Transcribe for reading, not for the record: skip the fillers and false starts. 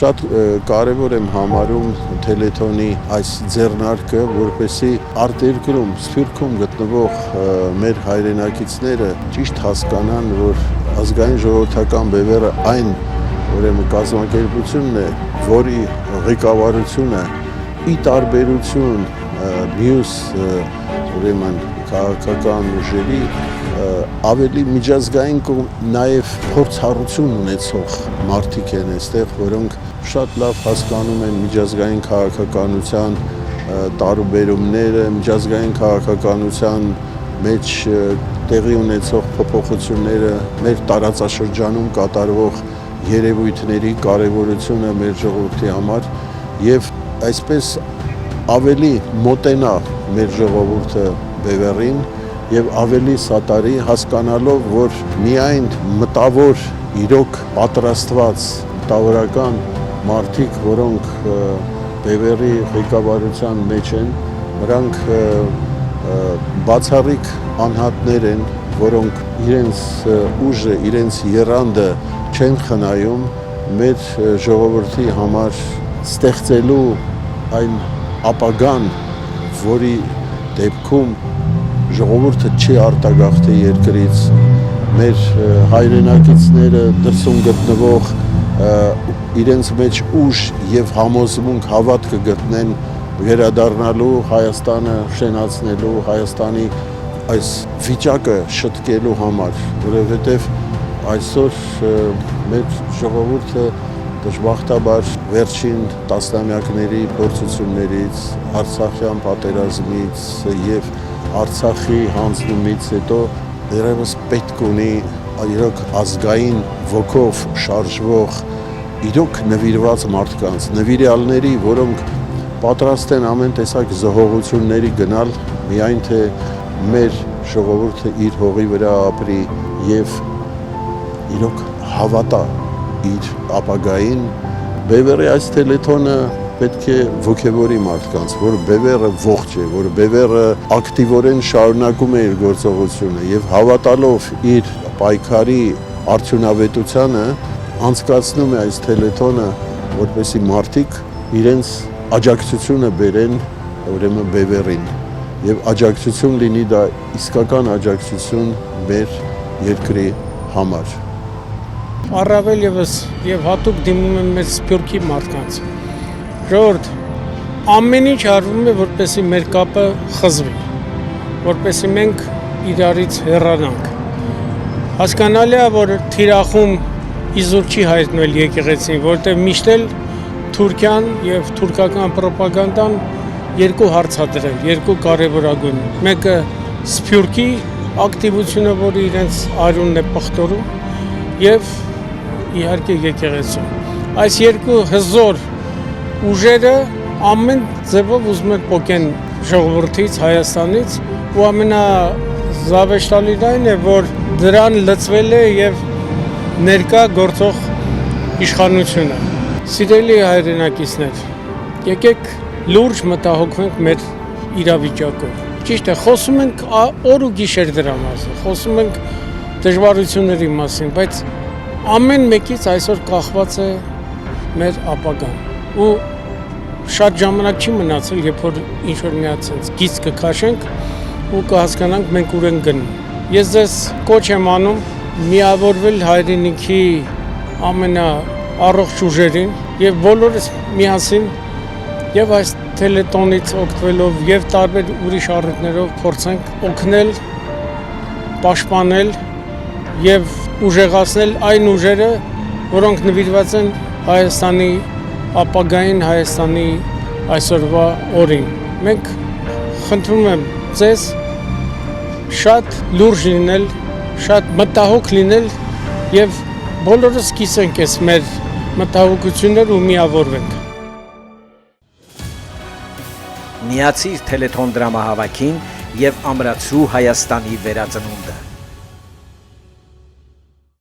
Շատ կարևոր եմ համարում Թելեթոնի այս ձեռնարկը, որպեսզի արտերկրում, Սփյուռքում գտնվող մեր հայրենակիցները ճիշտ հասկանան, որ ազգային ժողովրդական բևեռը այն կազմակերպությունն է, որի ղեկավարությունը ի տարբերություն մյուս քաղաքական ուժերի ավելի միջազգային նաև փորձառություն ունեցող մարդիկ են այստեղ, որոնք շատ լավ հասկանում են միջազգային քաղաքականության տարուբերումները, միջազգային քաղաքականության մեջ տեղի ունեցող փոփոխությունները, մեր տարածաշրջանում կատարվող երևույթների կարևորությունը մեր ժողովրդի համար եւ այսպես ավելի մոտենա մեր ժողովուրդը բևեռին եւ ավելի սատարի հասկանալով, որ միայն մտավոր իրոք պատրաստված մտավորական մարդիկ, որոնք բևեռի ղեկավարության մեջ են, նրանք բացառիկ անհատներ են, որոնք իրենց ուժը, իրենց եռանդը չեն խնայում մեր ժողովրդի համար ստեղծելու այն ապագան, որի դեպքում ժողովուրդը չի արտագաղթի երկրից, մեր հայրենակիցները դրսում գտնվող իրենց մեջ ուժ եւ համոզմունք հավատքը գտնեն վերադառնալու Հայաստանը շենացնելու, Հայաստանի այս վիճակը շտկելու համար, որովհետեւ այսօր մեր ժողովուրդը դժբախտաբար վերջին տասնամյակների փորձություններից, Արցախյան պատերազմից եւ Արցախի հանձնումից հետո դեռևս պետք ունի իրոք ազգային ոգով շարժվող, իրոք նվիրված մարդկանց, նվիրյալների, որոնք պատրաստ են ամեն տեսակ զոհողությունների գնալ, միայն թե մեր ժողովուրդը իր հողի վրա ապրի եւ իրոք հավատա իր ապագային։ Բևեռի այս Թելեթոնը պետք է ոգևորի մարդկանց, որ բևեռը ողջ է, որ բևեռը ակտիվորեն շարունակում է իր գործողությունը եւ հավատալով իր պայքարի արդյունավետությանը անցկացնում է այս Թելեթոնը, որպեսզի մարդիկ իրենց աջակցությունը բերեն ուրեմն բևեռին եւ աջակցություն լինի դա իսկական աջակցություն մեր երկրի համար։ Առավել եւս եւ հատուկ դիմում եմ մեր Սփյուռքի մարդկանց։ Ժողովուրդ, ամեն ինչ արվում է, որպեսզի մեր կապը խզվի, որպեսզի մենք իրարից հեռանանք։ Հասկանալի է, որ թիրախում իզուր չի հայտնվել եկեղեցին, որտեղ միշտ էլ Թուրքիան եւ թուրքական ռոպագանդան երկու հարց ա դրել, երկու կարևորագույն։ Մեկը Սփյուռքի ակտիվությունը, որը իրենց արյունն է պղտորում, եւ իհարկե եկեղեցու։ Այս երկու հզոր ուժերը ամեն ձևով ուզում են պոկեն ժողովրդից, Հայաստանից ու ամենազավեշտալին այն է, որ դրան լծվել է եւ ներկա գործող իշխանությունը։ Սիրելի հայրենակիցներ, եկեք լուրջ մտահոգվենք մեր իրավիճակով։ Ճիշտ է, խոսում ենք օր ու գիշեր դրա մասին, խոսում ենք դժվարությունների մասին, բայց ամեն մեկից այսօր կախված է մեր ապագան։ Ու շատ ժամանակ չի մնացել, երբ որ ինչ-որ միացած գիծ կքաշենք ու կհասկանանք մենք ուր ենք գնում։ Ես ձեզ կոչ եմ անում միավորվել հայրենիքի ամենաառողջ ուժերին եւ բոլորս միասին եւ այս Թելեթոնից օգտվելով եւ տարբեր ուրիշ առիթներով փորձենք օգնել, պաշտպանել եւ ուժեղացնել այն ուժերը, որոնք նվիրված են Հայաստանի ապագային, Հայաստանի այսօրվա օրին։ Մենք խնդրում եմ ձեզ շատ լուրջ լինել, շատ մտահոգ լինել եւ բոլորս կիսենք այս մեր մտահոգությունները ու միավորվենք։ Միացիր Թելեթոն դրամահավաքին եւ ամրացրու Հայաստանի վերածնունդը։